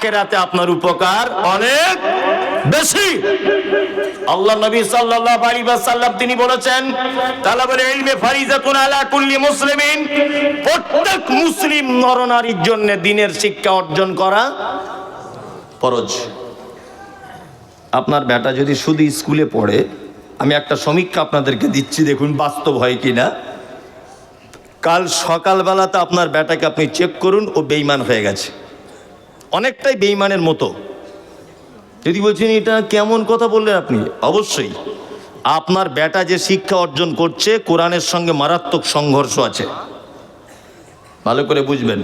আখিরাতে আপনার উপকার অনেক বেশি। আল্লাহ নবী সাল্লাল্লাহু আলাইহি ওয়াসাল্লাম তিনি বলেছেন, তালাবুল ইলমি ফারিজাতুন আলা কুল্লি মুসলিমিন, প্রত্যেক মুসলিম নরনারীর জন্য দ্বীনের শিক্ষা অর্জন করা ফরজ। আপনার বেটা যদি শুধু স্কুলে পড়ে, আমি একটা সমীক্ষা আপনাদেরকে দিচ্ছি, দেখুন বাস্তব হয় কিনা। কাল সকালবেলাতে আপনার বেটাকে আপনি চেক করুন, ও বেঈমান হয়ে গেছে, অনেকটাই বেঈমানের মতো। যদি বলছেন এটা কেমন কথা বললেন আপনি, অবশ্যই আপনার বেটা যে শিক্ষা অর্জন করছে কোরআনের সঙ্গে মারাত্মক সংঘর্ষ আছে, ভালো করে বুঝবেন।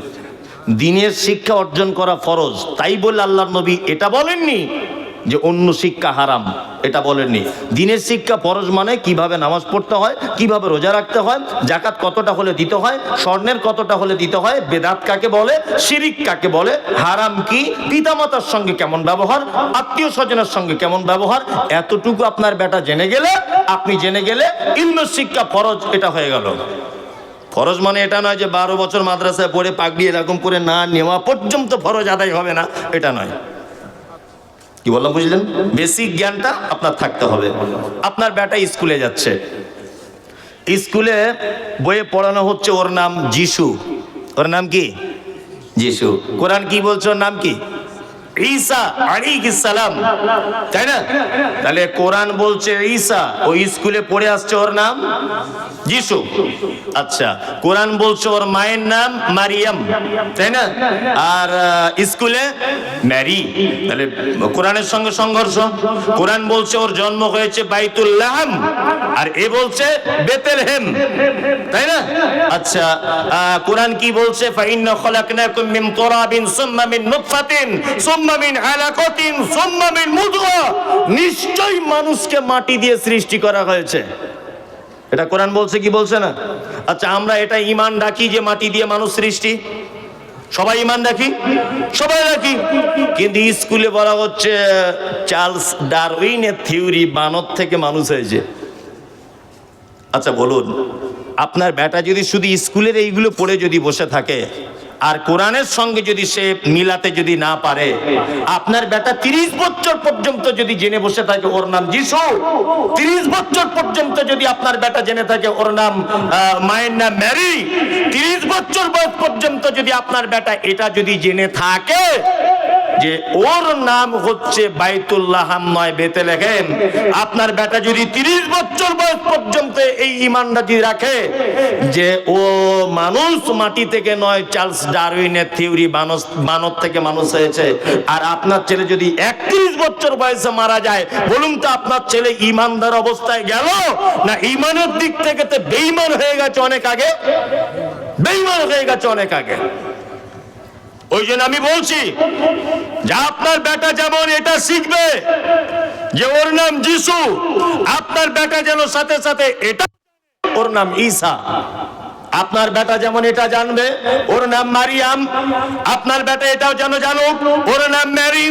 দ্বীনের শিক্ষা অর্জন করা ফরজ, তাই বলে আল্লাহর নবী এটা বলেননি যে অন্য শিক্ষা হারাম, এটা বলেননি। দ্বীনের শিক্ষা ফরজ মানে কিভাবে নামাজ পড়তে হয়, কিভাবে রোজা রাখতে হয়, যাকাত কতটা হলে দিতে হয়, স্বর্ণের কতটা হলে দিতে হয়, বেদাত কাকে বলে, শিরিক কাকে বলে, হারাম কি, পিতামাতার সঙ্গে কেমন ব্যবহার, আত্মীয় স্বজনের সঙ্গে কেমন ব্যবহার, এতটুকু আপনার বেটা জেনে গেলে, আপনি জেনে গেলে ইলমের শিক্ষা ফরজ, এটা হয়ে গেল। ফরজ মানে এটা নয় যে 12 বছর মাদ্রাসায় পড়ে পাগড়ি এরকম করে না নেওয়া পর্যন্ত ফরজ আদায় হবে না, এটা নয়। কি বললাম বুঝলেন? বেসিক জ্ঞানটা আপনার থাকতে হবে। আপনার বেটা স্কুলে যাচ্ছে, স্কুলে বইয়ে পড়ানো হচ্ছে ওর নাম যিশু। ওর নাম কি? যিশু। কোরআন কি বলছে ওর নাম কি? ঈসা আলাইহিস সালাম, তাই না? তাহলে কোরআন বলছে ঈসা, ওই স্কুলে পড়ে আসছে ওর নাম যিশু। আচ্ছা, কোরআন বলছে ওর মায়ের নাম মারিয়াম, তাই না? আর স্কুলে ম্যারি, তাহলে কোরআনের সঙ্গে সংঘর্ষ। কোরআন বলছে ওর জন্ম হয়েছে বাইতুল লাহম, আর এ বলছে বেতেলহেম, তাই না? আচ্ছা, কোরআন কি বলছে? ফাইন্না খলাকনাকুম মিন তুরাবিন সুম্মা মিন নুতফাতিন সুম্মা মিন আলাকাতিন সুম্মা মিন মুদগা, নিশ্চয়ই মানুষকে মাটি দিয়ে সৃষ্টি করা হয়েছে। এটা কোরআন বলছে কি বলছে না? আচ্ছা, আমরা এটা ঈমান রাখি যে মাটি দিয়ে মানুষ সৃষ্টি, সবাই ঈমান রাখি, সবাই রাখি, কিন্তু স্কুলে বলা হচ্ছে চার্লস ডারউইনের থিওরি, বানর থেকে মানুষ হয়েছে। আচ্ছা বলুন, আপনার বেটা যদি শুধু স্কুলের এইগুলো পড়ে যদি বসে থাকে আর কোরআনের সঙ্গে যদি সে মিলাতে যদি না পারে, আপনার বেটা 30 বছর পর্যন্ত যদি জেনে বসে থাকে ওর নাম যিশু, 30 বছর পর্যন্ত যদি আপনার বেটা জেনে থাকে ওর নাম মায়ের নাম ম্যারি, 30 বছর বয়স পর্যন্ত যদি আপনার বেটা এটা যদি জেনে থাকে যে ওর নাম হচ্ছে বাইতুল্লাহাম নয় বেতেলহেম, আপনার বেটা যদি 30 বছর বয়স পর্যন্ত এই ঈমানটা যদি রাখে যে ও মানুষ মাটি থেকে নয়, চার্লস ডারউইনের থিওরি বানর থেকে মানুষ হয়েছে, আর আপনার ছেলে যদি 31 বছর বয়সে মারা যায়, বলুন তো আপনার ছেলে ঈমানদার অবস্থায় গেল না ঈমানের দিক থেকে তো বেঈমান হয়ে গেছে অনেক আগে, বেঈমান হয়ে গেছে অনেক আগে। ওই জন্য আমি বলছি যে আপনার বেটা যেমন এটা শিখবে যে ওর নাম যিশু, আপনার বেটা যেন সাথে সাথে এটা ওর নাম ঈসা। আপনার বেটা যেমন এটা জানবে ওর নাম মারিয়াম, আপনার বেটা এটাও যেন জানুক ওর নাম ম্যারি।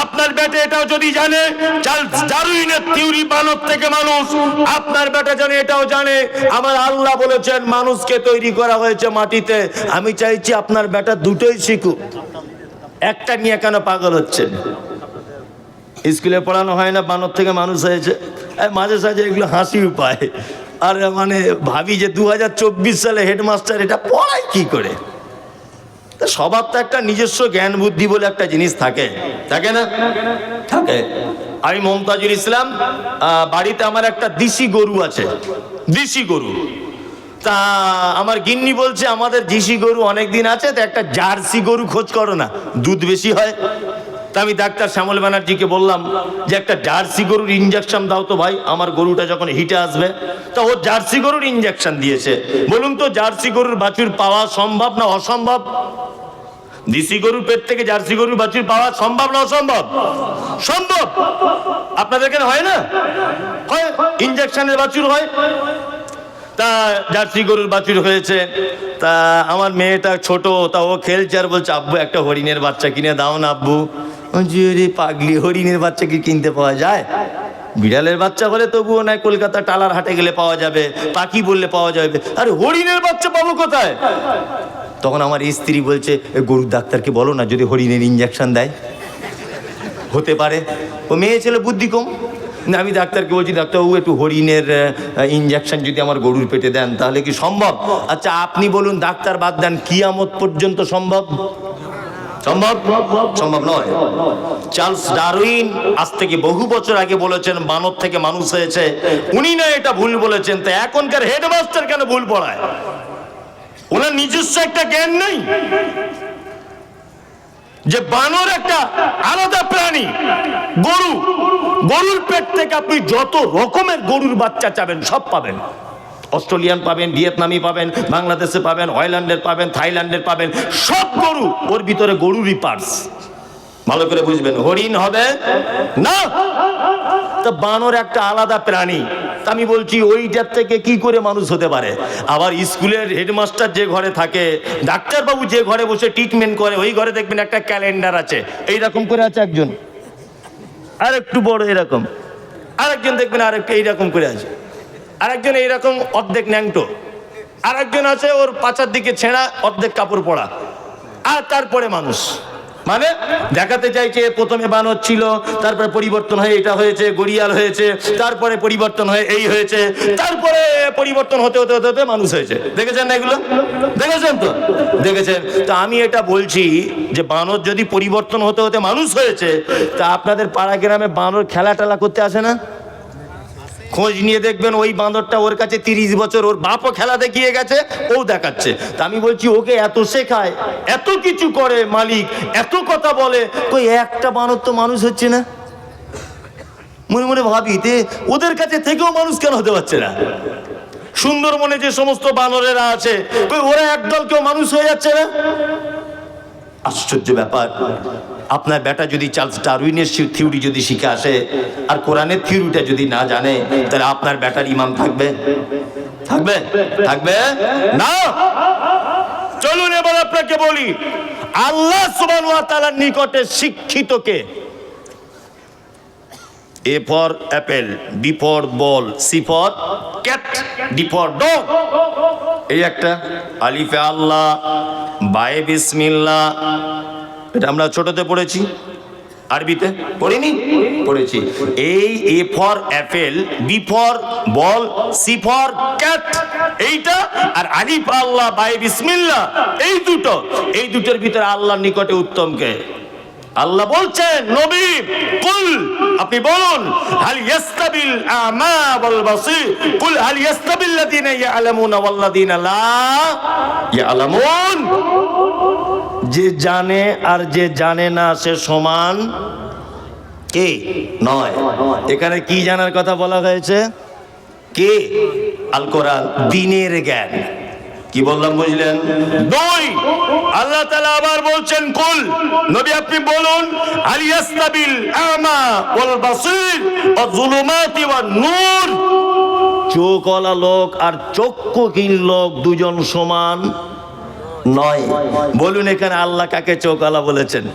আপনার বেটা এটাও যদি জানে চার্লস ডারউইনের থিওরি বানর থেকে মানুষ, আপনার বেটা যেন এটাও জানে আমার আল্লাহ বলেছেন মানুষকে তৈরি করা হয়েছে মাটিতে। আমি চাইছি আপনার বেটা দুটোই শিখুক, একটা নিয়ে কেন পাগল হচ্ছেন? স্কুলে পড়ানো হয় না বানর থেকে মানুষ হয়েছে, মাঝে সাঝে এগুলো হাসি পায়, আর মানে ভাবি যে 2024 সালে হেডমাস্টার এটা পড়ায় কি করে? সবার তো একটা নিজস্ব জ্ঞান বুদ্ধি বলে একটা জিনিস থাকে, থাকে না? থাকে। আমি মমতাজুল ইসলাম, বাড়িতে আমার একটা দেশি গরু আছে, দেশি গরু। তা আমার গিন্নি বলছে আমাদের দেশি গরু অনেক দিন আছে, তো একটা জার্সি গরু খোঁজ করো না, দুধ বেশি হয়। তা আমি ডাক্তার শ্যামল ব্যানার্জিকে বললাম যে একটা জার্সি গরুর ইঞ্জেকশন দাও তো ভাই, আমার গরুটা যখন হিটে আসবে। তা ও জার্সি গরুর ইঞ্জেকশন দিয়েছে। বলুন তো জার্সি গরুর বাছুর পাওয়া সম্ভব না অসম্ভব? দেশি গরুর পেট থেকে জার্সি গরুর বাছুর পাওয়া সম্ভব না অসম্ভব? সম্ভব। আপনাদের এখানে হয় না? হয়, ইঞ্জেকশনের বাছুর হয়। তা জার্সি গরুর বাছুর হয়েছে। তা আমার মেয়েটা ছোট, তা ও খেলছে আর বলছে আব্বু একটা হরিণের বাচ্চা কিনে দাও না আব্বু। রে পাগলি, হরিণের বাচ্চা কি কিনতে পাওয়া যায়? বিড়ালের বাচ্চা হলে তবুও নয়, কলকাতা টালার হাটে গেলে পাওয়া যাবে, পাখি বললে পাওয়া যাবে, আরে হরিণের বাচ্চা পাবো কোথায়? তখন আমার স্ত্রী বলছে, গরুর ডাক্তারকে বলো না যদি হরিণের ইঞ্জেকশন দেয়, হতে পারে। ও মেয়ে ছেলে বুদ্ধি কম। না, আমি ডাক্তারকে বলছি, ডাক্তারবাবু একটু হরিণের ইঞ্জেকশন যদি আমার গরুর পেটে দেন তাহলে কি সম্ভব? আচ্ছা আপনি বলুন, ডাক্তার বাদ দেন, কিয়ামত পর্যন্ত সম্ভব? সম্ভব? সম্ভব নয়। চার্লস ডারউইন আজ থেকে বহু বছর আগে বলেছেন বানর থেকে মানুষ হয়েছে, উনি না এটা ভুল বলেছেন, তো এখনকার হেডমাস্টার কেন ভুল পড়ায়? ওনার নিজস্ব একটা জ্ঞান নেই যে বানর একটা আলাদা প্রাণী। গরু, গরুর পেট থেকে আপনি যত রকমের গরুর বাচ্চা চাবেন সব পাবেন। অস্ট্রেলিয়ান পাবেন, ভিয়েতনামি পাবেন, বাংলাদেশে পাবেন, হল্যান্ডের পাবেন, থাইল্যান্ডের পাবেন, সব গরু। ওর ভিতরে গরুরই পার্টস। ভালো করে বুঝবেন, হরিণ হবে না। তো বানর একটা আলাদা প্রাণী। আমি বলছি ওইটার থেকে কি করে মানুষ হতে পারে? আবার স্কুলের হেডমাস্টার যে ঘরে থাকে, ডাক্তারবাবু যে ঘরে বসে ট্রিটমেন্ট করে, ওই ঘরে দেখবেন একটা ক্যালেন্ডার আছে, এইরকম করে আছে একজন, আর একটু বড় এরকম, আরেকজন দেখবেন আরেকটা এইরকম করে আছে, আরেকজন এইরকম অর্ধেক ন্যাংটো, আরেকজন আছে ওর পাছার দিকে ছেঁড়া, অর্ধেক কাপড় পরা, আর তারপরে মানুষ। মানে দেখাতে চাইছে প্রথমে বানর ছিল, তারপরে পরিবর্তন হয়ে এটা হয়েছে, গড়িয়াল হয়েছে, তারপরে পরিবর্তন হয়ে এই হয়েছে, তারপরে পরিবর্তন হতে হতে হতে হতে মানুষ হয়েছে। দেখেছেন না এগুলো? দেখেছেন তো? দেখেছেন তো? আমি এটা বলছি যে বানর যদি পরিবর্তন হতে হতে মানুষ হয়েছে, তা আপনাদের পাড়া গ্রামে বানর খেলা টেলা করতে আসে না? খোঁজ নিয়ে দেখবেন ওই বাঁদরটা, ওর কাছে 30 বছর ওর বাপও খেলা দেখিয়ে গেছে, ও দেখাচ্ছে। তা আমি বলছি ওকে এত শেখায়, এত কিছু করে মালিক, এত কথা বলে, কই একটা বানর তো মানুষ হচ্ছে না। মনে মনে ভাবি তে ওদের কাছে থেকেও মানুষ কেন হতে পারছে না? সুন্দরবনে যে সমস্ত বানরেরা আছে, কই ওরা একদল কেউ মানুষ হয়ে যাচ্ছে না? আশ্চর্য ব্যাপার। আপনার বেটা যদি চার্লস ডারউইনের থিওরি যদি শিখে আসে আর কোরআনের থিওরিটা যদি না জানে, তাহলে আপনার বেটার ইমাম থাকবে? থাকবে? থাকবে না। চলুন এবার আপনাকে বলি, আল্লাহ সুবহানাহু ওয়া তাআলার নিকটে শিক্ষিত কে? A for apple, B for ball, C for cat, D for dog। এই একটা আলিফে আল্লাহ, বায়ে বিসমিল্লাহ, এটা আমরা ছোটতে পড়েছি, আরবিতে পড়িনি? পড়েছি। এই A for apple, B for ball, C for cat, এইটা আর আলিফ আল্লাহ বায়ে বিসমিল্লাহ, এই দুটোর ভিতরে আল্লাহর নিকটে উত্তম কে? আল্লাহ বলছেন, নবী কুল, আপনি বলুন, হাল ইয়াস্তাবিল আমা ওয়াল বাসীর, কুল হাল ইয়াস্তাবিল্লাযিনা ইয়ালামুনা ওয়াল্লাযিনা লা ইয়ালামুন। যে জানে আর যে জানে না সে সমান কে? নয়। এখানে কি জানার কথা বলা হয়েছে? কে? আল কোরআন, দ্বীনের জ্ঞান। কি বললাম বুঝলেন? দুই, আল্লাহ তাআলা আবার বলছেন কুল, নবী আপনি বলুন, হাল ইয়াস্তাবিল আমা ওয়াল বাসীর ওয়াজ যুলুমাতি ওয়ান নূর। চোখওয়ালা লোক আর চক্ষুহীন লোক দুজন সমান নয়। বলুন এখানে আল্লাহ কাকে চোখওয়ালা বলেছেন?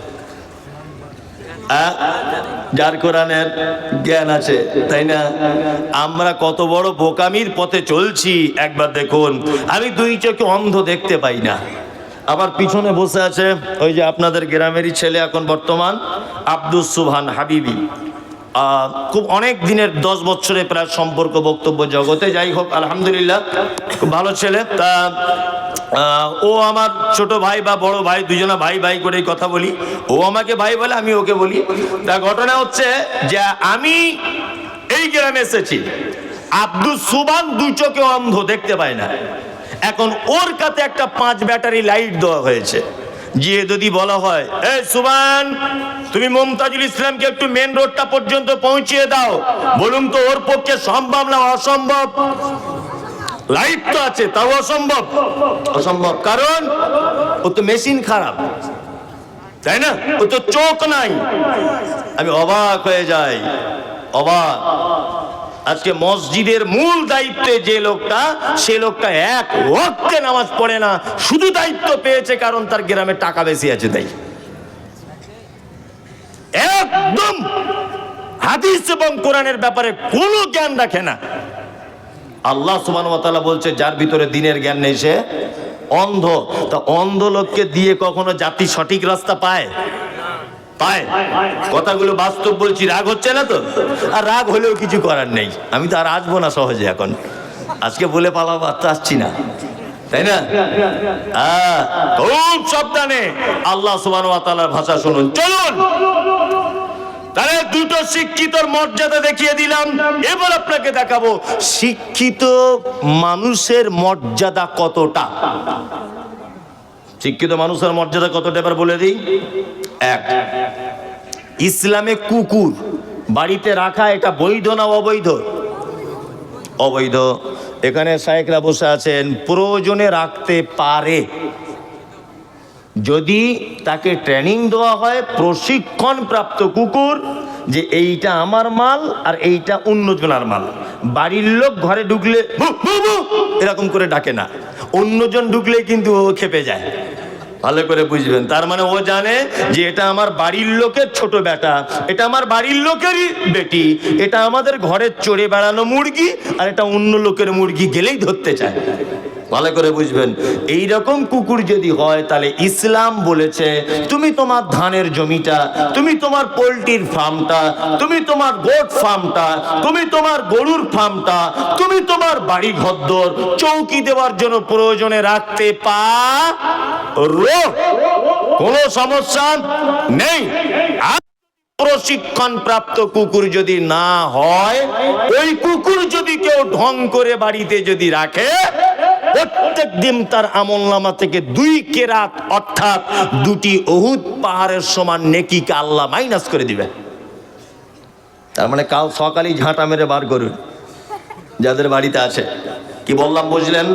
যার কোরআনের জ্ঞান আছে, তাই না? আমরা কত বড় বোকামির পথে চলছি একবার দেখুন। আমি দুই চোখে অন্ধ, দেখতে পাই না। আবার পিছনে বসে আছে ওই যে আপনাদের গ্রামেরই ছেলে এখন বর্তমান, আব্দুস সুবহান হাবিবি। খুব অনেক দিনের 10 বছরে প্রায় সম্পর্ক বক্তব্য জগতে, যাই হোক আলহামদুলিল্লাহ খুব ভালো ছেলে। তা ও আমার ছোট ভাই বা বড় ভাই, দুজনা ভাই ভাই করে কথা বলি। ও আমাকে ভাই বলে, আমি ওকে বলি। তা ঘটনা হচ্ছে যে আমি এই গ্রামে এসেছি, আব্দুস সুবহান দুই চোখে অন্ধ, দেখতে পায় না। এখন ওর কাছে একটা 5 ব্যাটারি লাইট দেওয়া হয়েছে। যে যদি বলা হয়, এই সুবহান তুমি মুমতাজুল ইসলামকে একটু মেন রোডটা পর্যন্ত পৌঁছিয়ে দাও, বলুন তো ওর পক্ষে সম্ভব না অসম্ভব? লাইট তো আছে, তাও অসম্ভব। অসম্ভব, কারণ ও তো মেশিন খারাপ, তাই না? ও তো চোখ নাই। আমি অবাক হয়ে যাই, অবাক। আজকে মসজিদের মূল দায়িত্বে যে লোকটা, সে লোকটা এক ওয়াক্তে নামাজ পড়ে না, শুধু দায়িত্ব পেয়েছে কারণ তার গ্রামে টাকা বেশি আছে তাই। একদম হাদিস এবং কোরআনের ব্যাপারে কোনো জ্ঞান রাখে না। আল্লাহ সুবহানাহু ওয়া তাআলা বলছে, যার ভিতরে দ্বীনের জ্ঞান নেই সে অন্ধ। তা অন্ধ লোককে দিয়ে কখনো জাতি সঠিক রাস্তা পায়? পায়? কথাগুলো বাস্তব বলছি, রাগ হচ্ছে না তো? আর রাগ হলেও কিছু করার নেই, আমি তো আর আসবো না সহজে, এখন আজকে বলে পালাবো আর তো আসছি না, তাই না? খুব সাবধানে আল্লাহ সুবহানাহু ওয়া তাআলার ভাষা শুনুন। চলুন তাহলে দুটো শিক্ষিতর মর্যাদা দেখিয়ে দিলাম, এবার আপনাকে দেখাবো শিক্ষিত মানুষের মর্যাদা কতটা। শিক্ষিত মানুষের মর্যাদা কতটা এবার বলে দিই। এক, ইসলামে কুকুর বাড়িতে রাখা এটা বৈধ না অবৈধ? অবৈধ। এখানে শায়েখরা বসে আছেন, প্রয়োজনে রাখতে পারে যদি তাকে ট্রেনিং দেওয়া হয়, প্রশিক্ষণ প্রাপ্ত কুকুর, যে এইটা আমার মাল আর এইটা অন্যজনের মাল। বাড়ির লোক ঘরে ঢুকলে এরকম করে ডাকে না, অন্যজন ঢুকলে কিন্তু ও খেপে যায়। ভালো করে বুঝবেন, তার মানে ও জানে যে এটা আমার বাড়ির লোকের ছোট বেটা, এটা আমার বাড়ির লোকেরই বেটি, এটা আমাদের ঘরের চড়ে বেড়ানো মুরগি, আর এটা অন্য লোকের মুরগি গেলেই ধরতে চায়। ভালো করে বুঝবেন, এই রকম কুকুর যদি হয় তাহলে ইসলাম বলেছে তুমি তোমার ধানের জমিটা, তুমি তোমার পোল্ট্রির ফার্মটা, তুমি তোমার গোট ফার্মটা, তুমি তোমার গরুর ফার্মটা, তুমি তোমার বাড়ি ঘরদোর চৌকি দেওয়ার জন্য প্রয়োজনে রাখতে পারো, কোনো সমস্যা নেই। প্রশিক্ষণ প্রাপ্ত কুকুর যদি না হয়, ওই কুকুর যদি কেউ ঢং করে বাড়িতে যদি রাখে, প্রত্যেক দিন তার আমলনামা থেকে 2 কেরাত অর্থাৎ 2টি উহুদ পাহাড়ের সমান নেকিকে আল্লাহ মাইনাস করে দিবে। তার মানে কাল সকালেই ঝাঁটা মেরে বার করুন যাদের বাড়িতে আছে। কি বললাম বুঝলেন?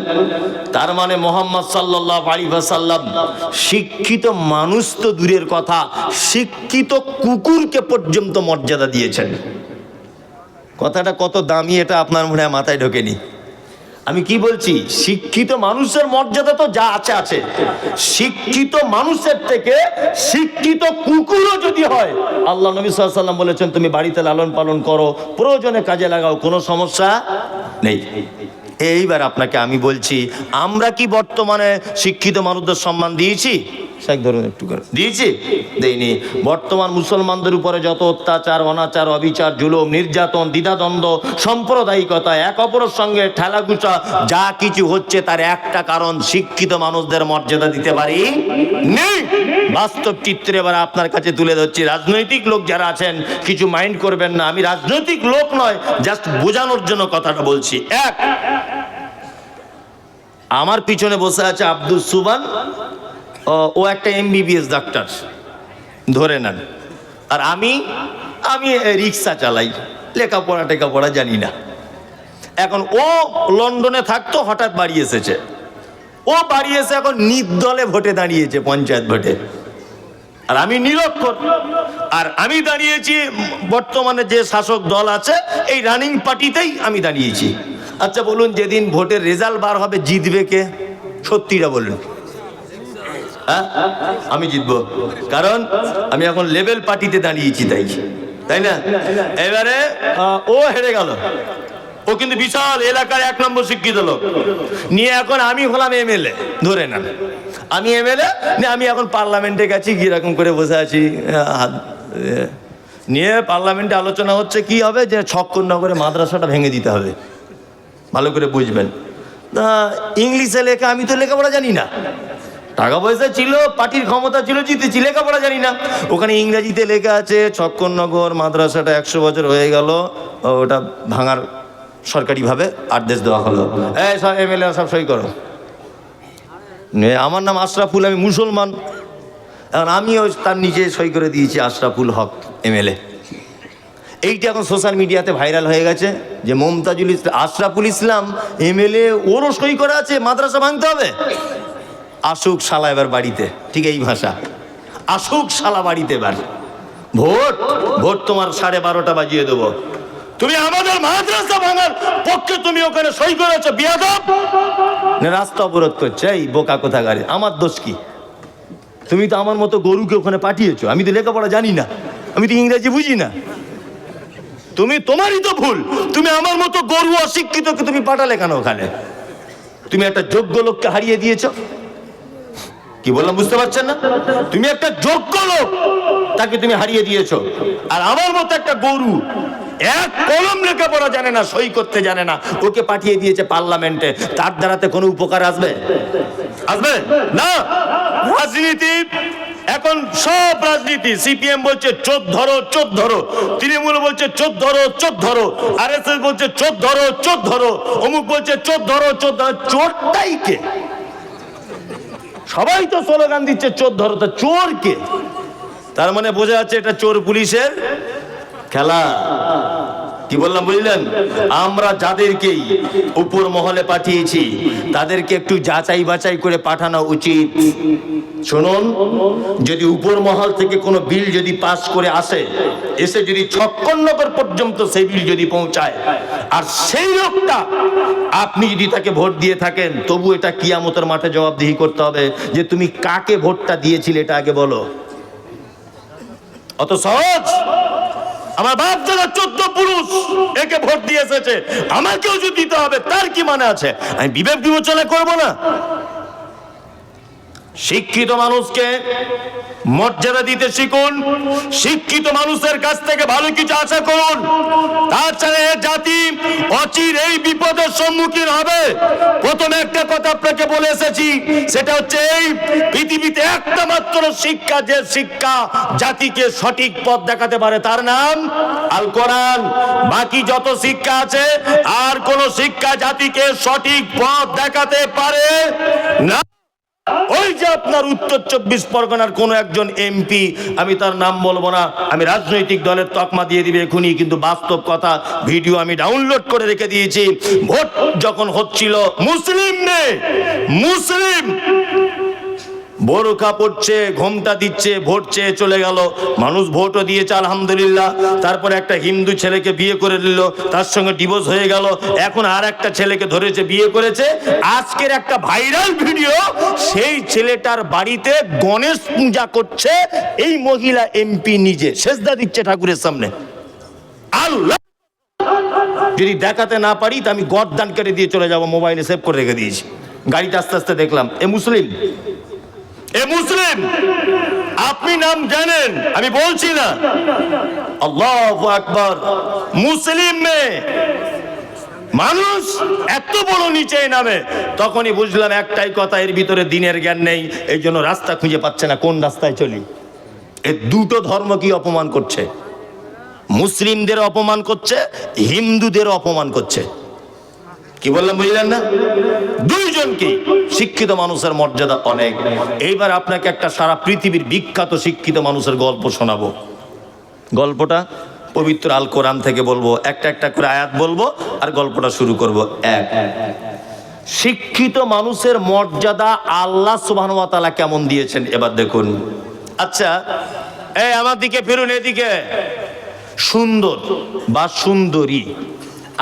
তার মানে মুহাম্মদ সাল্লাল্লাহু আলাইহি ওয়াসাল্লাম শিক্ষিত মানুষ তো দূরের কথা, শিক্ষিত কুকুরকে পর্যন্ত মর্যাদা দিয়েছেন। কথাটা কত দামি এটা আপনার মনে হয় মাথায় ঢোকেনি। আমি কি বলছি, শিক্ষিত মানুষের মর্যাদা তো যা আছে আছে, শিক্ষিত মানুষের থেকে শিক্ষিত কুকুরও যদি হয়, আল্লাহ নবী সাল্লাল্লাহু আলাইহি ওয়াসাল্লাম বলেছেন তুমি বাড়িতে লালন পালন করো, প্রয়োজনে কাজে লাগাও, কোনো সমস্যা নেই। এইবার আপনাকে আমি বলছি, আমরা কি বর্তমানে শিক্ষিত মানুষদের সম্মান দিয়েছি? ধরুন একটু করে দিয়েছি? দেইনি। বর্তমান মুসলমানদের উপরে যত অত্যাচার, অনাচার, অবিচার, জুলুম, নির্যাতন, দ্বিধাদ্বন্দ্ব, সাম্প্রদায়িকতা, এক অপরের সঙ্গে ঠেলাগুচা যা কিছু হচ্ছে, তার একটা কারণ শিক্ষিত মানুষদের মর্যাদা দিতে পারি নেই। বাস্তব চিত্র এবার আপনার কাছে তুলে ধরছি। রাজনৈতিক লোক যারা আছেন কিছু মাইন্ড করবেন না, আমি রাজনৈতিক লোক নয়, জাস্ট বোঝানোর জন্য কথাটা বলছি। এক, আমার পিছনে বসে আছে আব্দুল সুবান, ও একটা MBBS ডাক্তার ধরে নেন, আর আমি রিক্সা চালাই, লেখাপড়া জানি না। এখন ও লন্ডনে থাকতো, হঠাৎ বাড়ি এসেছে, ও বাড়ি এসে এখন নির্দলে ভোটে দাঁড়িয়েছে, পঞ্চায়েত ভোটে, আর আমি নিরক্ষর, আর আমি দাঁড়িয়েছি বর্তমানে যে শাসক দল আছে এই রানিং পার্টিতেই আমি দাঁড়িয়েছি। আচ্ছা বলুন, যেদিন ভোটের রেজাল্ট বার হবে জিতবে কে? সত্যিটা বলুন। হ্যাঁ, আমি জিতবো, কারণ আমি এখন লেভেল পার্টিতে দাঁড়িয়েছি, তাই না? এবারে ও হেরে গেল, ও কিন্তু বিশাল এলাকার 1 নম্বর শিক্ষিত লোক নিয়ে, এখন আমি হলাম MLA, ধরে নেন আমি MLA, আমি এখন পার্লামেন্টে গেছি, কিরকম করে বসে আছি, নিয়ে পার্লামেন্টে আলোচনা হচ্ছে কি হবে, যে ছক্করনগরে মাদ্রাসাটা ভেঙে দিতে হবে। ভালো করে বুঝবেন, ইংলিশে লেখা, আমি তো লেখাপড়া জানি না, টাকা পয়সা ছিল, পার্টির ক্ষমতা ছিল, জিতেছি, লেখাপড়া জানি না। ওখানে ইংরেজিতে লেখা আছে ছক্করনগর মাদ্রাসাটা 100 বছর হয়ে গেল, ওটা ভাঙার সরকারিভাবে আদেশ দেওয়া হলো। এই সব MLA সব সই করো। আমার নাম আশরাফুল, আমি মুসলমান, এখন আমিও তার নিচে সই করে দিয়েছি আশরাফুল হক MLA। এইটা এখন সোশ্যাল মিডিয়াতে ভাইরাল হয়ে গেছে যে মমতাজুল ইসলাম, আশরাফুল ইসলাম MLA, ওরও সই করা আছে, মাদ্রাসা ভাঙতে হবে। আসুক শালা এবার বাড়িতে, ঠিক এই ভাষা, আসুক শালা বাড়িতে এবার, ভোট তোমার 12:30 বাজিয়ে দেবো, তুমি আমাদের মাদ্রাসা ভাঙার পক্ষে তুমি ওখানে সই করেছো, বিয়াদব, রাস্তা অবরোধ করছে। এই বোকা কোথাকারে, আমার দোষ কি? তুমি তো আমার মতো গরুকে ওখানে পাঠিয়েছো, আমি তো লেখাপড়া জানি না, আমি তো ইংরেজি বুঝি না, তোমারই তো ভুল, তুমি আমার মতো গরু অশিক্ষিতকে তুমি পাঠালে কেন ওখানে? তুমি একটা যোগ্য লোককে হারিয়ে দিয়েছো। কি বললাম বুঝতে পারছেন না? তুমি একটা যোগ্য লোক, তাকে তুমি হারিয়ে দিয়েছো। আর আমার মতো একটা গরু, এক কলম লেখাপড়া জানে না, সই করতে জানে না, ওকে পাঠিয়ে দিয়েছে পার্লামেন্টে। তার দ্বারাতে কোনো উপকার আসবে? আসবে না। রাজনীতি এখন সব রাজনীতি, সিপিএম বলছে চোর ধরো চোর ধরো, তৃণমূল বলছে চোর ধরো চোর ধরো, আরএসএস বলছে চোর ধরো চোর ধরো, অমুক বলছে চোর ধরো চোর ধরো। চোরটাই কে? সবাই তো স্লোগান দিচ্ছে চোর ধরো, তো চোর কে? তার মানে বোঝা যাচ্ছে এটা চোর পুলিশের খেলা। কি বললাম বুঝলেন? আমরা যাদেরকেই উপর মহলে পাঠিয়েছি তাদেরকে একটু যাচাই বাছাই করে পাঠানো উচিত। শুনুন, যদি উপর মহল থেকে কোনো বিল যদি পাস করে আসে, এসে যদি 56 নম্বর পর্যন্ত সেই বিল যদি পৌঁছায়, আর সেই লোকটা আপনি যদি তাকে ভোট দিয়ে থাকেন, তবু এটা কিয়ামতের মাঠে জবাবদিহি করতে হবে যে তুমি কাকে ভোটটা দিয়েছিলে, এটা আগে বলো। অত সহজ? আমার বাপ দাদা 14 পুরুষ একে ভোট দিয়ে এসেছে, আমাকেও যদি দিতে হবে, তার কি মানে আছে? আমি বিবেক বিবেচনা করব না? শিক্ষিত মানুষকে মর্যাদা দিতে শিখুন, শিক্ষিত মানুষের কাছ থেকে ভালো কিছু আশা করুন। তাছাড়া এ জাতি অচির এই বিপদের সম্মুখীন হবে। প্রথমে একটা কথা আপনাকে বলে এসেছি, সেটা হচ্ছে এই পৃথিবীতে একটা মাত্র শিক্ষা, যে শিক্ষা জাতিকে সঠিক পথ দেখাতে পারে, তার নাম আল কোরআন। বাকি যত শিক্ষা আছে, আর কোন শিক্ষা জাতিকে সঠিক পথ দেখাতে পারে না। ওই যে আপনার উত্তর 24 পরগনার কোন একজন এমপি, আমি তার নাম বলবো না, আমি রাজনৈতিক দলের তকমা দিয়ে দিবে এখনই, কিন্তু বাস্তব কথা, ভিডিও আমি ডাউনলোড করে রেখে দিয়েছি। ভোট যখন হচ্ছিল, মুসলিম বোরকা পড়ছে, ঘোমটা দিচ্ছে, ভোট চেয়ে চলে গেল। মানুষ ভোটও দিয়েছে আলহামদুলিল্লাহ। তারপরে একটা হিন্দু ছেলেকে বিয়ে করে নিল, তার সঙ্গে ডিভোর্স হয়ে গেল। এখন আর একটা ছেলেকে ধরেছে, বিয়ে করেছে। আজকের একটা ভাইরাল ভিডিও, সেই ছেলেটার বাড়িতে গণেশ পূজা করছে এই মহিলা এমপি, নিজে সেজদা দিচ্ছে ঠাকুরের সামনে। আল্লাহ, যদি দেখাতে না পারি তো আমি গর্দান কেটে দিয়ে চলে যাব। মোবাইলে সেভ করে রেখে দিয়েছি। গাড়িতে আস্তে আস্তে দেখলাম এ মুসলিম। আপনি নাম জানেন, আমি বলছি না। আল্লাহু আকবার। মুসলিম মেয়ে, মানুষ এত বড় নিচে নামে। তখনই বুঝলাম একটাই কথা, এর ভিতরে দিনের জ্ঞান নেই, এই জন্য রাস্তা খুঁজে পাচ্ছে না, কোন রাস্তায় চলি। এ দুটো ধর্ম কি অপমান করছে, মুসলিমদের অপমান করছে, হিন্দুদের অপমান করছে। কি বললাম বুঝলেন না? দুইজনকে। শিক্ষিত মানুষের মর্যাদা অনেক। এইবার আপনাকে একটা সারা পৃথিবীর বিখ্যাত শিক্ষিত মানুষের গল্প শোনাবো। গল্পটা পবিত্র আল কোরআন থেকে বলবো, একটা একটা করে আয়াত বলবো আর গল্পটা শুরু করব। এক, শিক্ষিত মানুষের মর্যাদা আল্লাহ সুবহানাহু ওয়া তাআলা কেমন দিয়েছেন এবার দেখুন। আচ্ছা, এই আমার দিকে ফিরুন, এদিকে। সুন্দর বা সুন্দরী,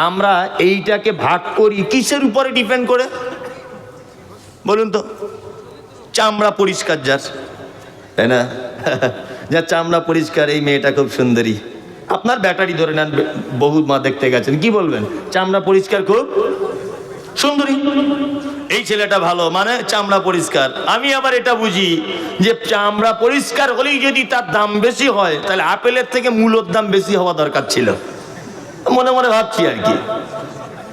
আমরা এইটাকে ভাগ করি কিসের উপরে ডিপেন্ড করে বলুন তো? চামড়া পরিষ্কার যার, তাই না? যার চামড়া পরিষ্কার, এই মেয়েটা খুব সুন্দরী। আপনার ব্যাটারি ধরে নেন, বহু মা দেখতে গেছেন, কি বলবেন? চামড়া পরিষ্কার, খুব সুন্দরী। এই ছেলেটা ভালো, মানে চামড়া পরিষ্কার। আমি আবার এটা বুঝি যে চামড়া পরিষ্কার হলেই যদি তার দাম বেশি হয়, তাহলে আপেলের থেকে মূলোর দাম বেশি হওয়া দরকার ছিল। মনে মনে ভাবছি আর কি,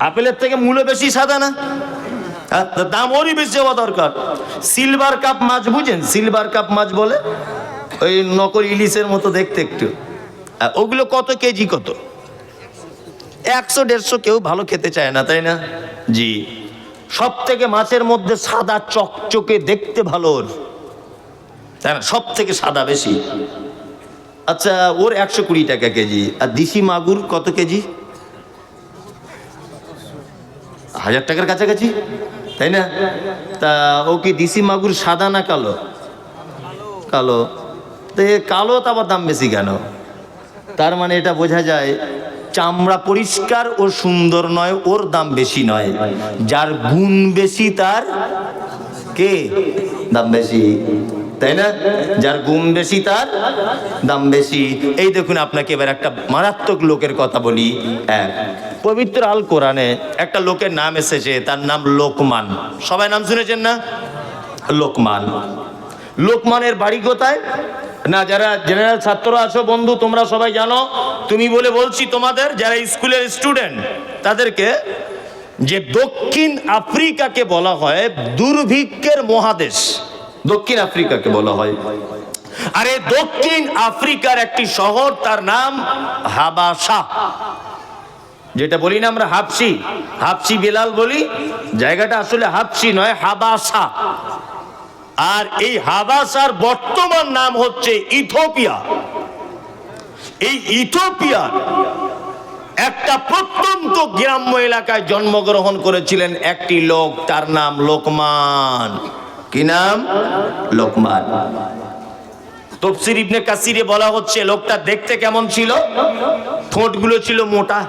আপেলের থেকে মূল্য বেশি, সাদা না, দাম ওরই বেশি হওয়া দরকার। সিলভার কাপ মাছ বুঝেন? সিলভার কাপ মাছ বলে, ওই নকল ইলিশের মতো দেখতে একটু। ওগুলো কত কেজি? কত? 100-150। কেউ ভালো খেতে চায় না, তাই না? জি। সব থেকে মাছের মধ্যে সাদা চকচকে, দেখতে ভালো, তাই না? সব থেকে সাদা বেশি। আচ্ছা, ওর 120 টাকা কেজি। আর দেশি মাগুর কত কেজি? 1000 টাকার কাছাকাছি, তাই না? তা ও কি দেশি মাগুর সাদা না কালো? কালো। তো কালো তো আবার দাম বেশি কেন? তার মানে এটা বোঝা যায় চামড়া পরিষ্কার ও সুন্দর নয়, ওর দাম বেশি নয়। যার গুণ বেশি তার কে দাম বেশি, তাই না? যার গুণ বেশি তার দাম বেশি। এই দেখুন, আপনাকে এবার একটা মারাত্মক লোকের কথা বলি। এক, পবিত্র আল কোরআনে একটা লোকের নাম এসেছে, তার নাম লোকমান। সবাই নাম শুনেছেন না? লোকমান। লোকমানের বাড়ি কোথায়? না, যারা জেনারেল ছাত্র আছো বন্ধু, তোমরা সবাই জানো, তুমি বলে বলছি তোমাদের যারা স্কুলের স্টুডেন্ট তাদেরকে, যে দক্ষিণ আফ্রিকাকে বলা হয় দুর্ভিক্ষের মহাদেশ। দক্ষিণ আফ্রিকাকে বলা হয়। আর এই দক্ষিণ আফ্রিকার একটি শহর, তার নাম হাবাসা। যেটা বলি না আমরা হাবশি, হাবশি বেলাল বলি, জায়গাটা আসলে হাবশি নয়, হাবাসা। আর এই হাবাসার বর্তমান নাম হচ্ছে ইথিওপিয়া। এই ইথিওপিয়ার একটা প্রত্যন্ত গ্রাম্য এলাকায় জন্মগ্রহণ করেছিলেন একটি লোক, তার নাম লোকমান। কি নাম? লোকমান। তাফসীর ইবনে কাসিরে বলা হচ্ছে লোকটা দেখতে কেমন ছিল? ঠোঁটগুলো ছিল মোটা,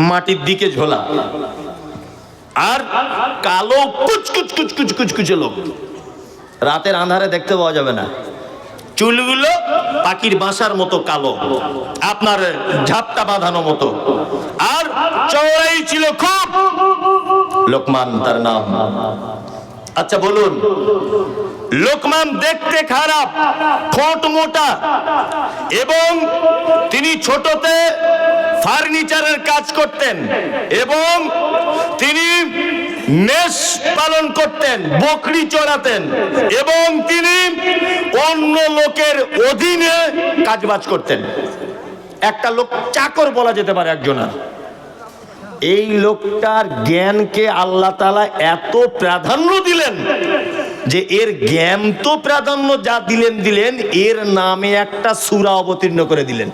মাটির দিকে ঝোলা, আর কালো কুচকুচ কুচকুচ কুচকুচে লোক, রাতের আঁধারে দেখতে পাওয়া যাবে না। চুলগুলো পাখির বাসার মতো কালো, আপনার ঝাপটা বাঁধানো মতো, আর চওড়াই ছিল খুব। লোকমান তার নাম। আচ্ছা বলুন, লোকমান দেখতে খারাপ, ঠোঁট মোটা, এবং তিনি ছোটতে ফার্নিচারের কাজ করতেন, এবং তিনি মেষ পালন করতেন, বকরি চড়াতেন, এবং তিনি অন্য লোকের অধীনে কাজবাজ করতেন। একটা লোক চাকর বলা যেতে পারে একজনের। এই লোকটার জ্ঞানকে আল্লাহ তাআলা এত প্রাধান্য দিলেন যে এর জ্ঞান তো প্রাধান্য যা দিলেন, এর নামে একটা সূরা অবতীর্ণ করে দিলেন।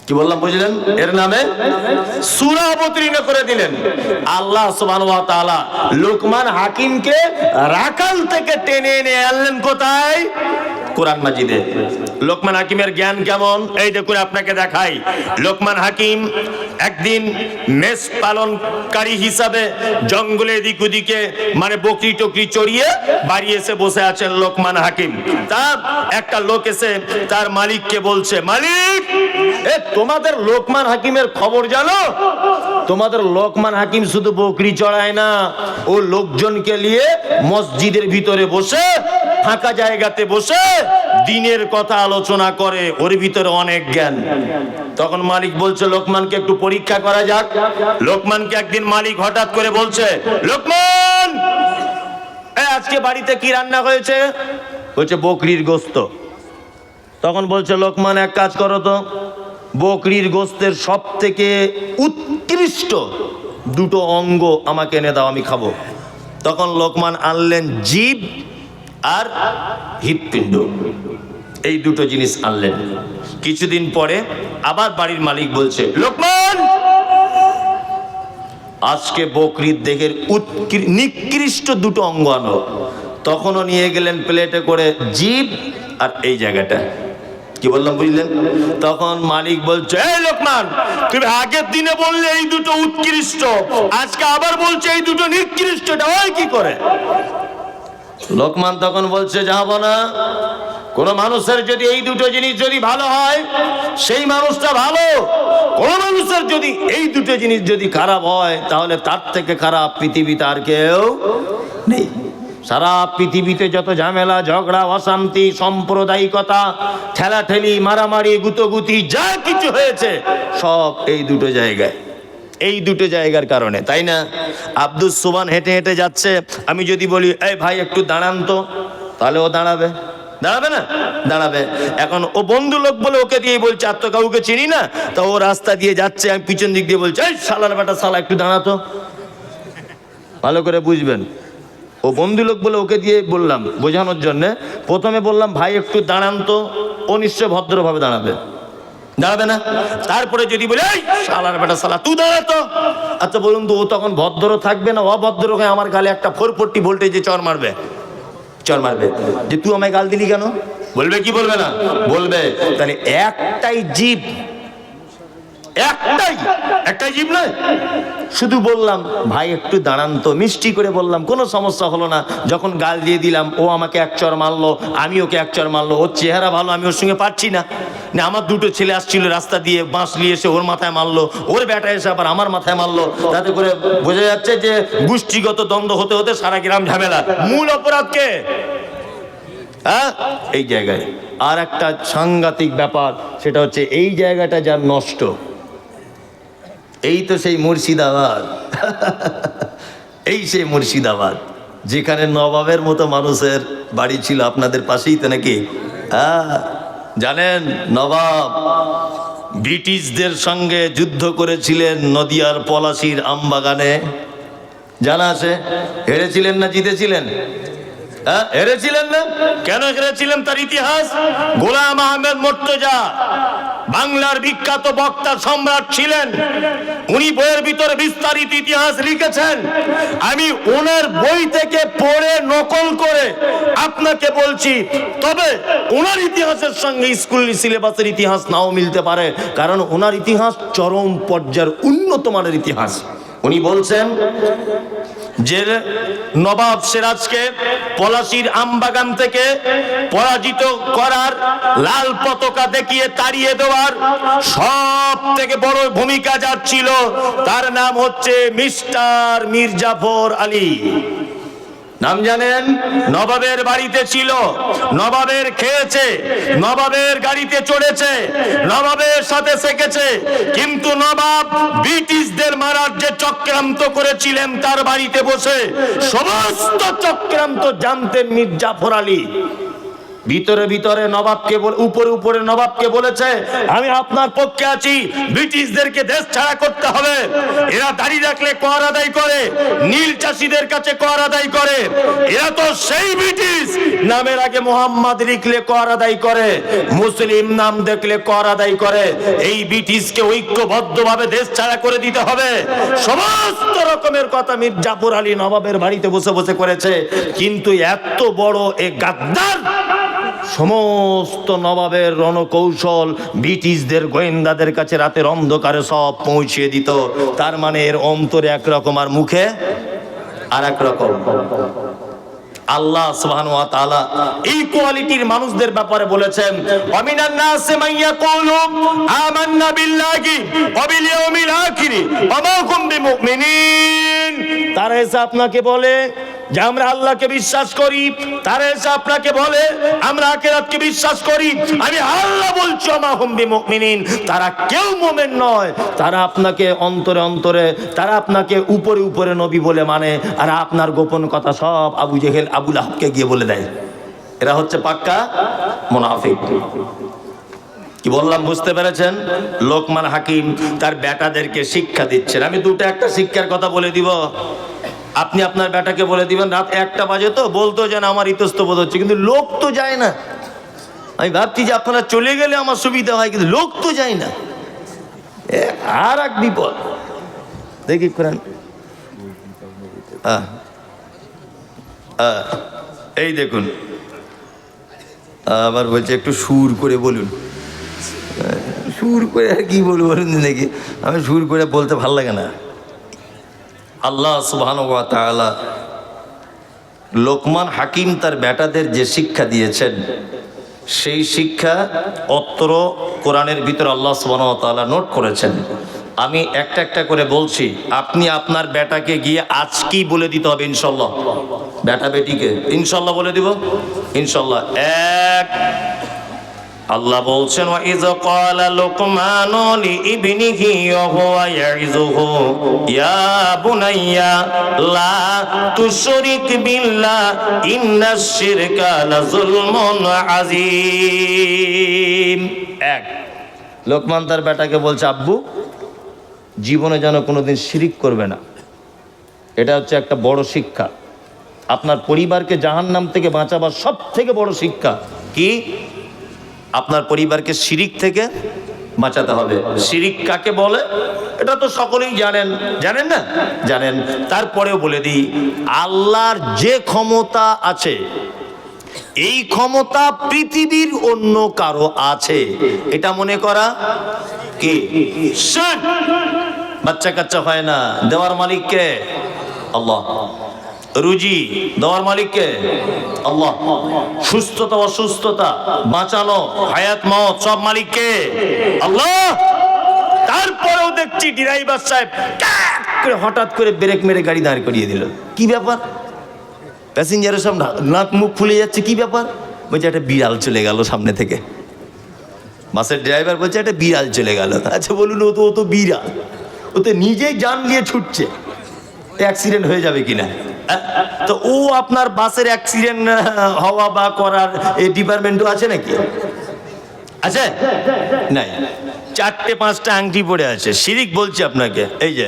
কি বললাম বুঝলেন? এর নামে সূরা অবতীর্ণ করে দিলেন। আল্লাহ সুবহানাহু ওয়া তাআলা লোকমান হাকিমকে রাখাল থেকে টেনে এনে আনলেন কোথায়? কোরআন মাজিদে। লোকমান হাকিমের জ্ঞান কেমন এই দেখুন, আপনাকে দেখাই। লোকমান হাকিম একদিন মেষ পালনকারী হিসাবে জঙ্গলে এদিক ওদিকে মানে বকরি টকরি চড়িয়ে বাড়ি এসে বসে আছেন লোকমান হাকিম। তার একটা লোক এসে তার মালিককে বলছে, মালিক, তোমাদের লোকমান হাকিমের খবর জানো? তোমাদের লোকমান হাকিম শুধু বকরি চড়ায় না, ও লোকজনকে নিয়ে মসজিদের ভিতরে বসে, ফাঁকা জায়গাতে বসে দিনের কথা আলোচনা করে, ওর ভিতরে অনেক জ্ঞান। তখন মালিক বলছে লোকমানকে একটু পরীক্ষা করা যাক। লোকমানকে একদিন মালিক হঠাৎ করে বলছে, লোকমান, আজকে বাড়িতে কি রান্না হয়েছে? বলছে বকরির গোস্ত। তখন বলছে লোকমান, এক কাজ করো তো, বকরির গোস্তের সব থেকে উৎকৃষ্ট দুটো অঙ্গ আমাকে এনে দাও, আমি খাবো। তখন লোকমান আনলেন জিভ আর হৃৎপিণ্ড, এই দুটো জিনিস আনলেন। কিছুদিন পরে আবার বাড়ির মালিক বলছে, লোকমান, আজকে বকরির দেহের নিকৃষ্ট দুটো অঙ্গ আনো। তখনও নিয়ে গেলেন প্লেটে করে জিভ আর এই জায়গাটা। কি বললাম বুঝলেন? তখন মালিক বলছে, এই লোকমান, তুমি আগের দিনে বললে এই দুটো উৎকৃষ্ট, আজকে আবার বলছে এই দুটো নিকৃষ্ট, এটা হয় কি করে? লোকমান তখন বলছে, যাব না, কোন মানুষের যদি এই দুটো জিনিস যদি ভালো হয় সেই মানুষটা ভালো, কোন মানুষের যদি এই দুটো জিনিস যদি খারাপ হয় তাহলে তার থেকে খারাপ পৃথিবীতে আর কেউ নেই। সারা পৃথিবীতে যত ঝামেলা, ঝগড়া, অশান্তি, সাম্প্রদায়িকতা, ঠেলাঠেলি, মারামারি, গুতোগুতি যা কিছু হয়েছে সব এই দুটো জায়গায়, এই দুটো জায়গার কারণে, তাই না? আব্দুস সুবহান হেঁটে হেঁটে যাচ্ছে, আমি যদি বলি, এই ভাই একটু দাঁড়ান তো, তাহলে ও দাঁড়াবে? দাঁড়াবে না? দাঁড়াবে। এখন ও বন্ধু লোক বলে ওকে দিয়ে বলছে, আর তো কাউকে চিনি না, তা ও রাস্তা দিয়ে যাচ্ছে, আমি পিছন দিক দিয়ে বলছি, এই শালার বেটা, শালা একটু দাঁড়াতো। ভালো করে বুঝবেন, ও বন্ধু লোক বলে ওকে দিয়ে বললাম বোঝানোর জন্যে। প্রথমে বললাম, ভাই একটু দাঁড়ান তো, ও নিশ্চয় ভদ্রভাবে দাঁড়াবে, দাঁড়াবে না? তারপরে যদি বলে, এই শালার বেটা, শালা তুই দাঁড়াতো। আচ্ছা বলুন তো, ও তখন ভদ্র থাকবে না অভদ্র হয়ে আমার গালে একটা 440 ভোল্টেজে চড় মারবে? চড় মারবে যে তুই আমায় গাল দিলি কেন? বলবে কি বলবে না? বলবে। তাহলে একটাই জীব, একটাই জীব নয়। শুধু বললাম, ভাই একটু দাঁড়ান তো, মিষ্টি করে বললাম, কোনো সমস্যা হলো না। যখন গাল দিয়ে দিলাম, ও আমাকে এক চড় মারলো, আমি ওকে এক চড় মারলো। ওর চেহারা ভালো, আমি ওর সঙ্গে পারছি না। না, আমার দুটো ছেলে আসছিল রাস্তা দিয়ে, বাঁশ নিয়ে এসে ওর মাথায় মারলো, ওর বেটা এসে আবার আমার মাথায় মারলো। তাতে করে বোঝা যাচ্ছে যে গোষ্ঠীগত দ্বন্দ্ব হতে হতে সারা গ্রাম ঝামেলা। মূল অপরাধ কে? হ্যাঁ, এই জায়গায়। আর একটা সাংঘাতিক ব্যাপার, সেটা হচ্ছে এই জায়গাটা যার নষ্ট, এই তো সেই মুর্শিদাবাদ এই সেই মুর্শিদাবাদ যেখানে নবাবের মতো মানুষের বাড়ি ছিল, আপনাদের পাশেই তো নাকি? হ্যাঁ, জানেন নবাব ব্রিটিশদের সঙ্গে যুদ্ধ করেছিলেন নদিয়ার পলাশীর আমবাগানে, জানা আছে? হেরেছিলেন না জিতেছিলেন? হ্যাঁ, হেরেছিলেন না? কেন হেরেছিলেন তার ইতিহাস। গোলাম আহমেদ মুর্তজা বাংলার বিখ্যাত বক্তা সম্রাট ছিলেন, উনি বইয়ের ভিতরে বিস্তারিত ইতিহাস লিখেছেন। আমি ওনার বই থেকে পড়ে নকল করে আপনাকে বলছি, তবে ওনার ইতিহাসের সঙ্গে স্কুল সিলেবাসের ইতিহাস নাও মিলতে পারে, কারণ ওনার ইতিহাস চরম পর্যায়ের উন্নত মানের ইতিহাস। উনি বলছেন যে নবাব সিরাজকে পলাশীর আমবাগান থেকে পরাজিত করার, লাল পতাকা দেখিয়ে তাড়িয়ে দেওয়ার সব থেকে বড় ভূমিকা যার ছিল, তার নাম হচ্ছে মিস্টার মীর জাফর আলী। নাম জানেন? নবাবের বাড়িতে ছিল, নবাবের খেয়েছে, নবাবের গাড়িতে চড়েছে, নবাবের সাথে শিখেছে, কিন্তু নবাব ব্রিটিশদের মারার যে চক্রান্ত করেছিলেন তার বাড়িতে বসে সমস্ত চক্রান্ত জানতেন মীর জাফর আলী। ভিতরে ভিতরে নবাবকে উপরে উপরে নবাবকে বলেছে, আমি আপনার পক্ষে আছি, ব্রিটিশদেরকে দেশ ছাড়া করতে হবে। এরা দাড়ি রাখলে কর আদায় করে, নীল চাষীদের কাছে কর আদায় করে, এরা তো সেই ব্রিটিশ, নামের আগে মোহাম্মদ লিখলে কর আদায় করে, মুসলিম নাম দেখলে কর আদায় করে। এই ব্রিটিশকে ঐক্যবদ্ধভাবে দেশ ছাড়া করে দিতে হবে। সমস্ত রকমের কথা মীর জাফর আলী নবাবের বাড়িতে বসে বসে করেছে। কিন্তু এত বড় এ গাদ্দার, সমস্ত নবাবের রণকৌশল ব্রিটিশদের গোয়েন্দাদের কাছে রাতের অন্ধকারে সব পৌঁছিয়ে দিত। তার মানে এর অন্তরে একরকম আর মুখে আর এক রকম। আল্লাহ সুবহানাহু ওয়া তাআলা এই কোয়ালিটির মানুষদের ব্যাপারে বলেছেন, ওয়ামিনান নাসি মান ইয়াকুলু আমান্না বিল্লাহি ওয়া বিল ইয়াউমিল আখির ওয়া মা হুম বিমুমিনিন। তারা এসে আপনাকে বলে যে আমরা আল্লাহকে বিশ্বাস করি, তারা এসে আপনাকে বলে আমরা আখিরাতকে বিশ্বাস করি। আমি আল্লাহ বলছি ওয়া মা হুম বিমুমিনিন, তারা কেউ মুমিন নয়। তারা আপনাকে অন্তরে অন্তরে, তারা আপনাকে উপরে উপরে নবী বলে মানে, আর আপনার গোপন কথা সব আবু জেহেল আবু লাহাবকে গিয়ে বলে দেয়। এরা হচ্ছে পাক্কা মুনাফিক। কি বললাম বুঝতে পেরেছেন? লোকমান হাকিম তার বেটাদেরকে শিক্ষা দিচ্ছেন। আমি দুটো একটা শিক্ষার কথা বলে দিব, আপনি আপনার বেটাকে বলে দিবেন রাত 1টা বাজে তো বলতো যেন আমার ইতস্তবোধ হচ্ছে, কিন্তু লোক তো যায় না। আমি ভাবছি যে আপনারা চলে গেলে আমার সুবিধা হয়, কিন্তু লোক তো যায় না। আর এক বিপদ দেখি করেন। এই দেখুন, আবার বলছে একটু সুর করে বলুন। সুর করে আর কি বলবো বলুন দেখি, আমি সুর করে বলতে ভাল লাগে না। আল্লাহ সুবহানাহু ওয়া তাআলা লোকমান হাকিম তার বেটাদের যে শিক্ষা দিয়েছেন, সেই শিক্ষা অত্র কোরআনের ভিতরে আল্লাহ সুবহানাহু ওয়া তাআলা নোট করেছেন। আমি একটা একটা করে বলছি, আপনি আপনার বেটাকে গিয়ে আজকেই বলে দিতে হবে ইনশাল্লাহ। বেটা বেটিকে ইনশাল্লাহ বলে দিব ইনশাল্লাহ। এক, আল্লাহ বলছেন ওয়া ইয ক্বালা লুকমানু লিইবনিহি ওয়া হুয়া ইয়াইযুহু ইয়া বুনাইয়া লা তুশরিক বিল্লাহ ইন্নাশ শিরকা লাযুলমুন আযীম। এক, লোকমান তার বেটাকে বলছে, আব্বু জীবনে যেন কোনোদিন শিরিক করবে না। এটা হচ্ছে একটা বড় শিক্ষা। আপনার পরিবারকে জাহান্নাম থেকে বাঁচাবার সব থেকে বড় শিক্ষা কি? আপনার পরিবারকে শিরিক থেকে বাঁচাতে হবে। শিরিক কাকে বলে এটা তো সকলেই জানেন, জানেন না? জানেন। তারপরেও বলে দিই, আল্লাহর যে ক্ষমতা আছে, এই ক্ষমতা পৃথিবীর অন্য কারো আছে, এটা মনে করা কি? বাচ্চা কাচ্চা হয় না, দেওয়ার মালিক কে? আল্লাহ। রুজি দেওয়ার মালিক কে? আল্লাহ। সুস্থতা অসুস্থতা, বাঁচানো, হায়াত মওত সব মালিক কে? আল্লাহ। তারপরেও দেখছি ড্রাইভার সাহেব হঠাৎ করে ব্রেক মেরে গাড়ি দাঁড় করিয়ে দিল। কি ব্যাপার? প্যাসেঞ্জারের সব নাক মুখ ফুলে যাচ্ছে, কি ব্যাপার? বলছে একটা বিড়াল চলে গেল সামনে থেকে। বাসের ড্রাইভার বলছে একটা বিড়াল চলে গেল। আচ্ছা বলুন, ও তো বিড়াল, ও তো নিজেই জান নিয়ে ছুটছে, অ্যাক্সিডেন্ট হয়ে যাবে কিনা? তো ও আপনার বাসের অ্যাক্সিডেন্ট হওয়া বা করার এই ডিপার্টমেন্টও আছে নাকি? আছে? নাই। 4টে 5টা আংটি পড়ে আছে। শিরিক বলছি আপনাকে। এই যে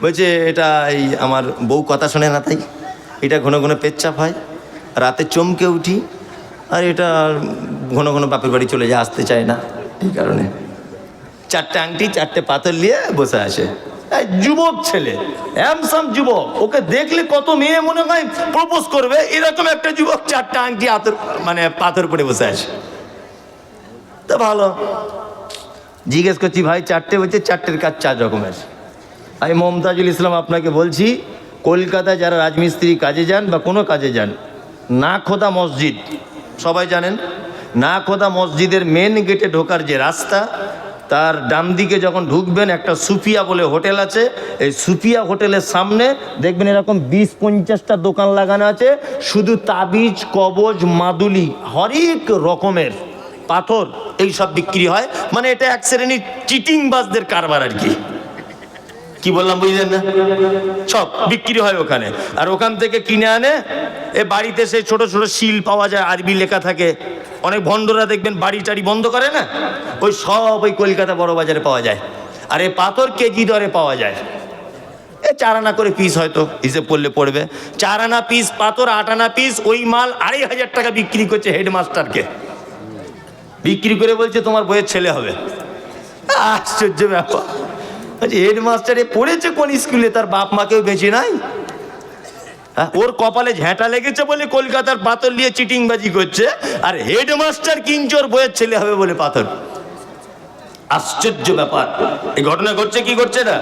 বলছে এটা এই আমার বউ কথা শোনে না, তাই এটা ঘন ঘন পেচ্ছাপ হয়, রাতে চমকে উঠি, আর এটা ঘন ঘন বাপের বাড়ি চলে যায়, আসতে চায় না, এই কারণে। 4টে আংটি 4টে পাথর নিয়ে বসে আছে। যুবক ছেলে, হ্যামসাম যুবক, ওকে দেখলে কত মেয়ে মনে হয় প্রপোজ করবে, এরকম একটা যুবক 4টে আংটি মানে পাথর পরে বসে আছে। তো ভালো, জিজ্ঞেস করছি ভাই 4টে? বলছে 4টের কাজ 4 রকমের। আমি মমতাজুল ইসলাম আপনাকে বলছি, কলকাতায় যারা রাজমিস্ত্রি কাজে যান বা কোনো কাজে যান, না খোদা মসজিদ সবাই জানেন, না খোদা মসজিদের মেন গেটে ঢোকার যে রাস্তা, তার ডান দিকে যখন ঢুকবেন একটা সুফিয়া বলে হোটেল আছে। এই সুফিয়া হোটেলের সামনে দেখবেন এরকম 20-50টা দোকান লাগানো আছে, শুধু তাবিজ, কবজ, মাদুলি, হরেক রকমের পাথর এই সব বিক্রি হয়। মানে এটা এক শ্রেণীর চিটিংবাজদের কারবার আর কি। কি বললাম বুঝলেন না? সব বিক্রি হয় ওখানে। আর ওখান থেকে কিনে আনে এ বাড়িতে, সেই ছোট ছোট শিল পাওয়া যায়, আরবি লেখা থাকে। অনেক ভণ্ডরা দেখবেন বাড়ি টাড়ি বন্ধ করে না, ওই সব ওই কলকাতা বড় বাজারে পাওয়া যায়। আর এই পাথর কেজি দরে পাওয়া যায়। 4 আনা করে পিস, হয়তো হিসেব করলে পড়বে 4 আনা পিস পাথর, 8 আনা পিস। ওই মাল 2,500 টাকা বিক্রি করছে হেডমাস্টারকে। বিক্রি করে বলছে তোমার বইয়ের ছেলে হবে। আশ্চর্য ব্যাপার। হেডমাস্টারে পড়েছে কোন স্কুলে? তার বাপ মাকেও বেঁচে নাই। ওর কপালে ঝ্যাঁটা লেগেছে বলে কলকাতার পাথর নিয়ে চিটিংবাজি করছে, আর হেডমাস্টার কিনছে ওর বইয়ের ছেলে হবে বলে পাথর। আশ্চর্য ব্যাপার। এই ঘটনা ঘটছে কি ঘটছে না?